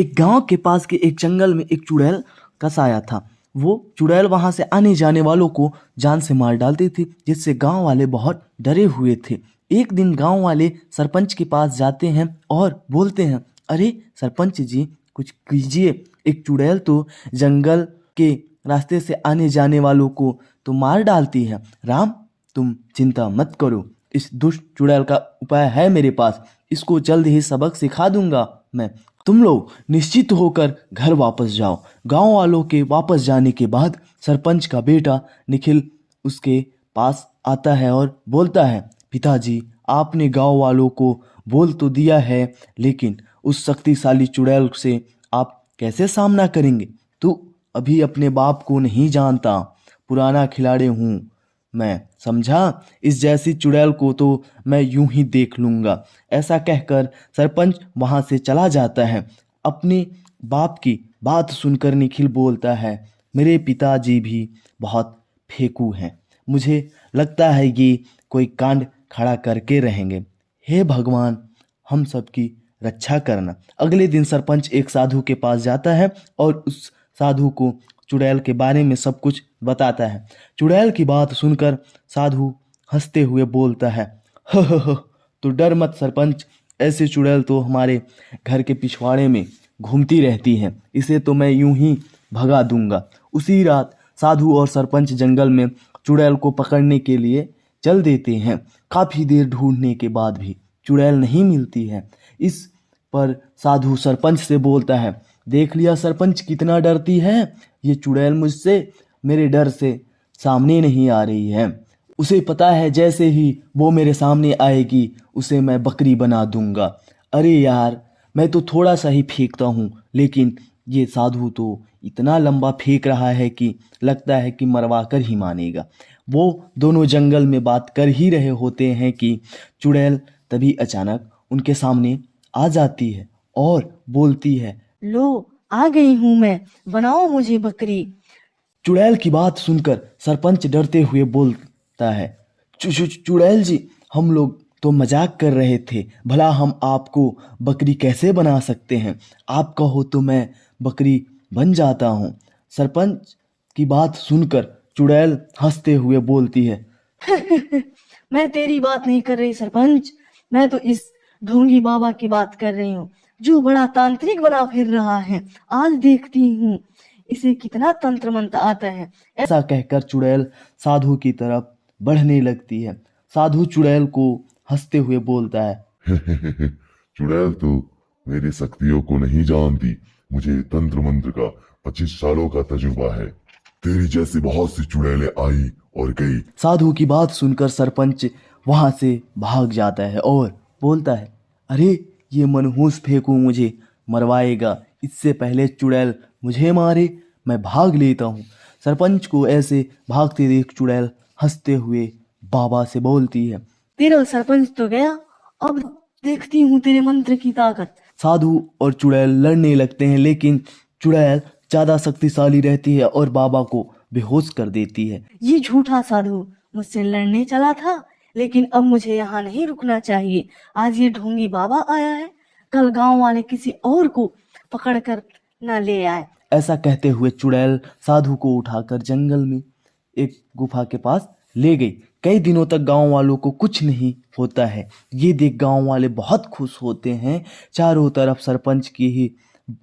एक गांव के पास के एक जंगल में एक चुड़ैल का साया था। वो चुड़ैल वहां से आने जाने वालों को जान से मार डालती थी, जिससे गांव वाले बहुत डरे हुए थे। एक दिन गांव वाले सरपंच के पास जाते हैं और बोलते हैं, अरे सरपंच जी, कुछ कीजिए। एक चुड़ैल तो जंगल के रास्ते से आने जाने वालों को तो मार डालती है। राम, तुम चिंता मत करो, इस दुष्ट चुड़ैल का उपाय है मेरे पास। इसको जल्द ही सबक सिखा दूंगा मैं। तुम लोग निश्चित होकर घर वापस जाओ। गांव वालों के वापस जाने के बाद सरपंच का बेटा निखिल उसके पास आता है और बोलता है, पिताजी, आपने गांव वालों को बोल तो दिया है, लेकिन उस शक्तिशाली चुड़ैल से आप कैसे सामना करेंगे? तू अभी अपने बाप को नहीं जानता, पुराना खिलाड़ी हूँ मैं, समझा? इस जैसी चुड़ैल को तो मैं यूं ही देख लूंगा। ऐसा कहकर सरपंच वहां से चला जाता है। अपने बाप की बात सुनकर निखिल बोलता है, मेरे पिताजी भी बहुत फेंकू हैं। मुझे लगता है ये कोई कांड खड़ा करके रहेंगे। हे भगवान, हम सबकी रक्षा करना। अगले दिन सरपंच एक साधु के पास जाता है और उस साधु को चुड़ैल के बारे में सब कुछ बताता है। चुड़ैल की बात सुनकर साधु हंसते हुए बोलता है, ह, तो डर मत सरपंच, ऐसी चुड़ैल तो हमारे घर के पिछवाड़े में घूमती रहती है, इसे तो मैं यूं ही भगा दूंगा। उसी रात साधु और सरपंच जंगल में चुड़ैल को पकड़ने के लिए चल देते हैं। काफी देर ढूंढने के बाद भी चुड़ैल नहीं मिलती है। इस पर साधु सरपंच से बोलता है, देख लिया सरपंच, कितना डरती है ये चुड़ैल मुझसे, मेरे डर से सामने नहीं आ रही है। उसे पता है जैसे ही वो मेरे सामने आएगी उसे मैं बकरी बना दूंगा। अरे यार, मैं तो थोड़ा सा ही फेंकता हूँ, लेकिन ये साधु तो इतना लंबा फेंक रहा है कि लगता है कि मरवा कर ही मानेगा। वो दोनों जंगल में बात कर ही रहे होते हैं कि चुड़ैल तभी अचानक उनके सामने आ जाती है और बोलती है, लो, आ गई हूँ मैं, बनाओ मुझे बकरी। चुड़ैल की बात सुनकर सरपंच डरते हुए बोलता है, चुड़ैल जी, हम लोग तो मजाक कर रहे थे, भला हम आपको बकरी कैसे बना सकते हैं? आप कहो तो मैं बकरी बन जाता हूँ। सरपंच की बात सुनकर चुड़ैल हंसते हुए बोलती है, मैं तेरी बात नहीं कर रही सरपंच, मैं तो इस ढोंगी बाबा की बात कर रही हूँ, जो बड़ा तांत्रिक बना फिर रहा है। आज देखती हूँ इसे कितना तंत्र मंत्र आता है। ऐसा कहकर चुड़ैल साधु की तरफ बढ़ने लगती है। साधु चुड़ैल को हंसते हुए बोलता है, चुड़ैल तो मेरी शक्तियों को नहीं जानती, मुझे तंत्र मंत्र का 25 सालों का तजुर्बा है। तेरी जैसी बहुत सी चुड़ैलें आई और गई। साधु की बात सुनकर सरपंच वहां से भाग जाता है और बोलता है, अरे ये मनहूस फेंकू मुझे मरवाएगा, इससे पहले चुड़ैल मुझे मारे, मैं भाग लेता हूँ। सरपंच को ऐसे भागते देख चुड़ैल हंसते हुए बाबा से बोलती है, तेरा सरपंच तो गया, अब देखती हूँ तेरे मंत्र की ताकत। साधु और चुड़ैल लड़ने लगते हैं, लेकिन चुड़ैल ज्यादा शक्तिशाली रहती है और बाबा को बेहोश कर देती है। ये झूठा साधु मुझसे लड़ने चला था, लेकिन अब मुझे यहाँ नहीं रुकना चाहिए। आज ये ढोंगी बाबा आया है, कल गांव वाले किसी और को पकड़ कर न ले आए। ऐसा कहते हुए चुड़ैल साधु को उठाकर जंगल में एक गुफा के पास ले गई। कई दिनों तक गांव वालों को कुछ नहीं होता है। ये देख गांव वाले बहुत खुश होते हैं। चारों तरफ सरपंच की ही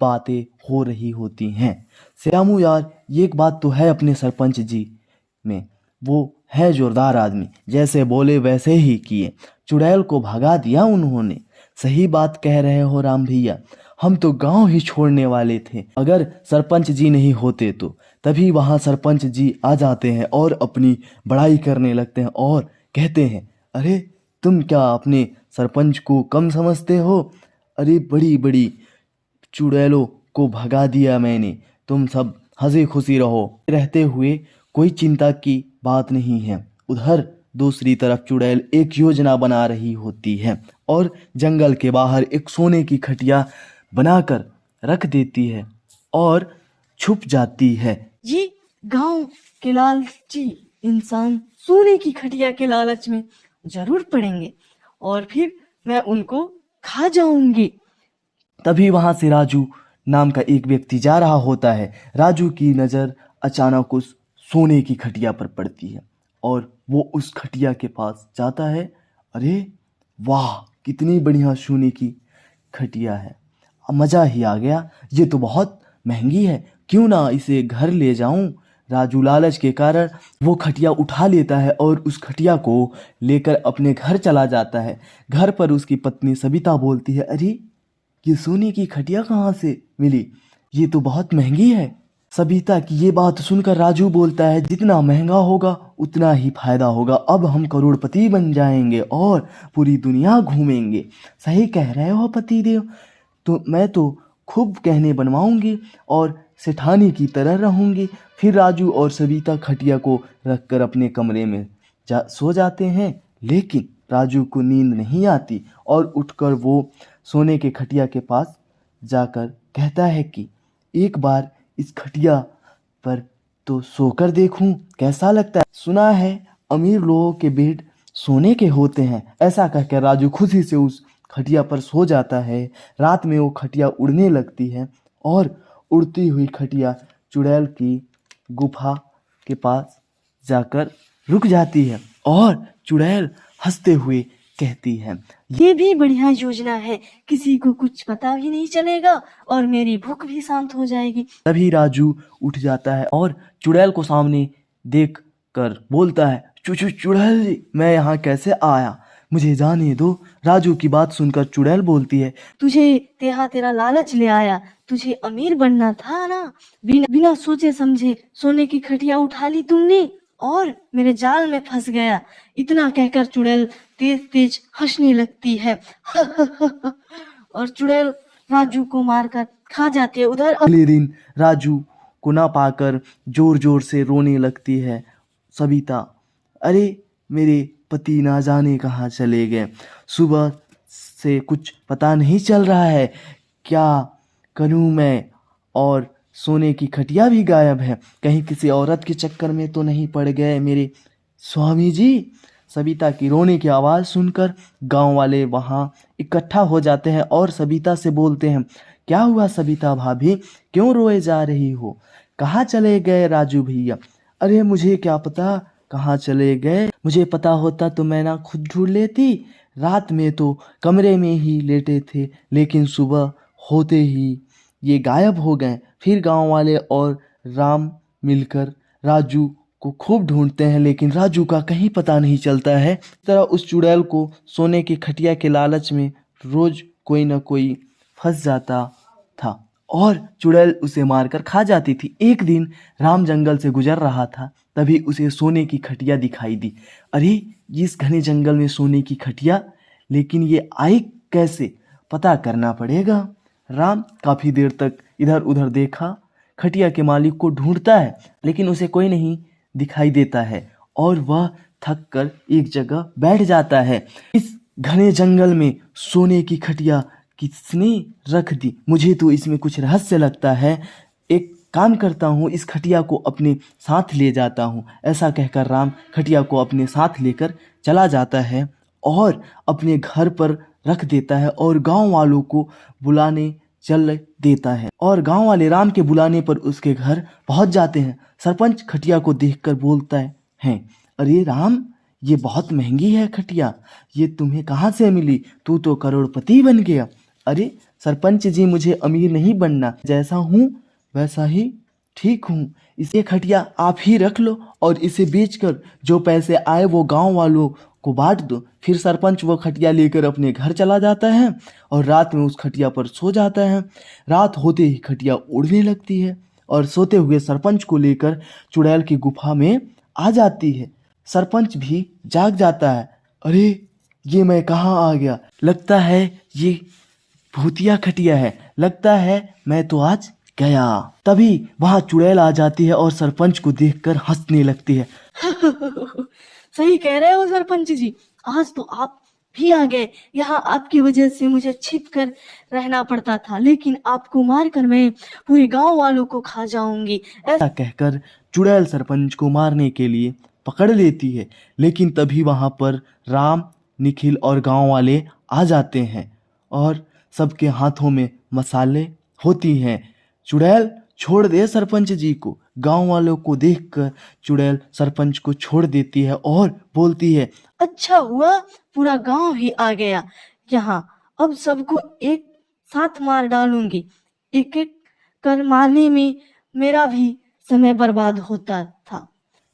बातें हो रही होती हैं। श्यामू यार, ये एक बात तो है अपने सरपंच जी में, वो है जोरदार आदमी, जैसे बोले वैसे ही किए, चुड़ैल को भगा दिया उन्होंने। सही बात कह रहे हो राम भैया, हम तो गांव ही छोड़ने वाले थे। अगर सरपंच जी नहीं होते तो। तभी वहां सरपंच जी आ जाते हैं और अपनी बड़ाई करने लगते हैं और कहते हैं, अरे तुम क्या अपने सरपंच को कम समझते हो? अरे बड़ी बड़ी चुड़ैलों को भगा दिया मैंने, तुम सब हंसी खुशी रहो। रहते हुए कोई चिंता की बात नहीं है। उधर दूसरी तरफ चुड़ैल एक योजना बना रही होती है और जंगल के बाहर एक सोने की खटिया बनाकर रख देती है और छुप जाती है। ये गांव के लालची इंसान सोने की खटिया के लालच में जरूर पड़ेंगे और फिर मैं उनको खा जाऊंगी। तभी वहां से राजू नाम का एक व्यक्ति जा रहा होता है। राजू की नज़र अचानक उस सोने की खटिया पर पड़ती है और वो उस खटिया के पास जाता है। अरे वाह, कितनी बढ़िया सोने की खटिया है, मज़ा ही आ गया। ये तो बहुत महंगी है, क्यों ना इसे घर ले जाऊं। राजू लालच के कारण वो खटिया उठा लेता है और उस खटिया को लेकर अपने घर चला जाता है। घर पर उसकी पत्नी सबिता बोलती है, अरे ये सोने की खटिया कहाँ से मिली, ये तो बहुत महंगी है। सबिता की ये बात सुनकर राजू बोलता है, जितना महंगा होगा उतना ही फायदा होगा, अब हम करोड़पति बन जाएंगे और पूरी दुनिया घूमेंगे। सही कह रहे हो पतिदेव, तो मैं तो खूब गहने बनवाऊंगी और सेठानी की तरह रहूंगी। फिर राजू और सबिता खटिया को रखकर अपने कमरे में सो जाते हैं, लेकिन राजू को नींद नहीं आती और उठकर वो सोने के खटिया के पास जाकर कहता है कि एक बार इस खटिया पर तो सोकर देखूं कैसा लगता है। सुना है अमीर लोगों के बेड सोने के होते हैं। ऐसा कहकर राजू खुशी से उस खटिया पर सो जाता है। रात में वो खटिया उड़ने लगती है और उड़ती हुई खटिया चुड़ैल की गुफा के पास जाकर रुक जाती है और चुड़ैल हंसते हुए कहती है, ये भी बढ़िया योजना है, किसी को कुछ पता भी नहीं चलेगा और मेरी भूख भी शांत हो जाएगी। तभी राजू उठ जाता है और चुड़ैल को सामने देख कर बोलता है, चुड़ैल जी, मैं यहाँ कैसे आया, मुझे जाने दो। राजू की बात सुनकर चुड़ैल बोलती है, तुझे तेरा लालच ले आया, तुझे अमीर बनना था ना, बिना सोचे समझे सोने की खटिया उठा ली तुमने और मेरे जाल में फंस गया। इतना कहकर चुड़ैल तेज तेज हंसने लगती है और चुड़ैल राजू को मारकर खा जाती है। उधर अगले दिन राजू को ना पाकर जोर जोर से रोने लगती है सबिता। अरे मेरे पति ना जाने कहाँ चले गए, सुबह से कुछ पता नहीं चल रहा है, क्या करूँ मैं, और सोने की खटिया भी गायब है, कहीं किसी औरत के चक्कर में तो नहीं पड़ गए मेरे स्वामी जी। सबिता की रोने की आवाज़ सुनकर गांव वाले वहाँ इकट्ठा हो जाते हैं और सबिता से बोलते हैं, क्या हुआ सबिता भाभी, क्यों रोए जा रही हो, कहाँ चले गए राजू भैया। अरे मुझे क्या पता कहाँ चले गए, मुझे पता होता तो मैं ना खुद ढूंढ लेती। रात में तो कमरे में ही लेटे थे, लेकिन सुबह होते ही ये गायब हो गए। फिर गांव वाले और राम मिलकर राजू को खूब ढूंढते हैं, लेकिन राजू का कहीं पता नहीं चलता है। इस तरह उस चुड़ैल को सोने की खटिया के लालच में रोज कोई न कोई फंस जाता था और चुड़ैल उसे मारकर खा जाती थी। एक दिन राम जंगल से गुजर रहा था, तभी उसे सोने की खटिया दिखाई दी। अरे इस घने जंगल में सोने की खटिया, लेकिन ये आई कैसे, पता करना पड़ेगा। राम काफ़ी देर तक इधर उधर देखा, खटिया के मालिक को ढूंढता है, लेकिन उसे कोई नहीं दिखाई देता है और वह थक कर एक जगह बैठ जाता है। इस घने जंगल में सोने की खटिया किसने रख दी, मुझे तो इसमें कुछ रहस्य लगता है। एक काम करता हूँ, इस खटिया को अपने साथ ले जाता हूँ। ऐसा कहकर राम खटिया को अपने साथ लेकर चला जाता है और अपने घर पर रख देता है और गांव वालों को बुलाने चल देता है। और गांव वाले राम के बुलाने पर उसके घर पहुंच जाते हैं। सरपंच खटिया को देखकर बोलता है, अरे राम, ये बहुत महंगी है खटिया, ये तुम्हें कहाँ से मिली, तू तो करोड़पति बन गया। अरे सरपंच जी, मुझे अमीर नहीं बनना, जैसा हूँ वैसा ही ठीक हूँ, इसे खटिया आप ही रख लो और इसे बेचकर जो पैसे आए वो गांव वालों को बांट दो। फिर सरपंच वो खटिया लेकर अपने घर चला जाता है और रात में उस खटिया पर सो जाता है। रात होते ही खटिया उड़ने लगती है और सोते हुए सरपंच को लेकर चुड़ैल की गुफा में आ जाती है। सरपंच भी जाग जाता है, अरे ये मैं कहाँ आ गया, लगता है ये भूतिया खटिया है, लगता है मैं तो आज गया। तभी वहां चुड़ैल आ जाती है और सरपंच को देखकर हंसने लगती है। सही कह रहे हो सरपंच जी, आज तो आप भी आ गए। यहाँ आपकी वजह से मुझे छिप कर रहना पड़ता था, लेकिन आपको मारकर मैं पूरे गांव वालों को खा जाऊंगी। ऐसा कहकर चुड़ैल सरपंच को मारने के लिए पकड़ लेती है, लेकिन तभी वहां पर राम, निखिल और गांव वाले आ जाते हैं और सबके हाथों में मसाले होती हैं। चुड़ैल छोड़ दे सरपंच जी को। गांव वालों को देखकर चुड़ैल सरपंच को छोड़ देती है और बोलती है, अच्छा हुआ पूरा गांव ही आ गया यहाँ। अब सबको एक साथ मार डालूंगी। एक एक कर मारने में मेरा भी समय बर्बाद होता था।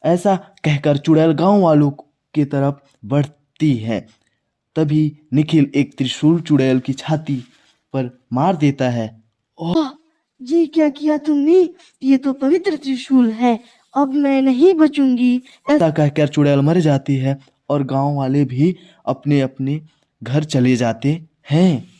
ऐसा कहकर चुड़ैल गांव वालों की तरफ बढ़ती है। तभी निखिल एक त्रिशूल चुड़ैल की छाती पर मार देता है। वाह, ये क्या किया तुमने? ये तो पवित्र त्रिशूल है। अब मैं नहीं बचूंगी। ऐसा कहकर चुड़ैल मर जाती है और गांव वाले भी अपने अपने घर चले जाते हैं।